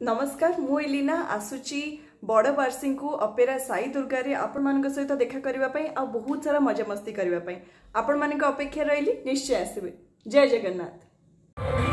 नमस्कार मु एलिना आसुची बड़ बार्षी को अपेरा साई दुर्गा रे आपण मान सहित देखा करने आ बहुत सारा मजा मस्ती करने आपण मान अपेक्षा रही निश्चय आसबे। जय जगन्नाथ।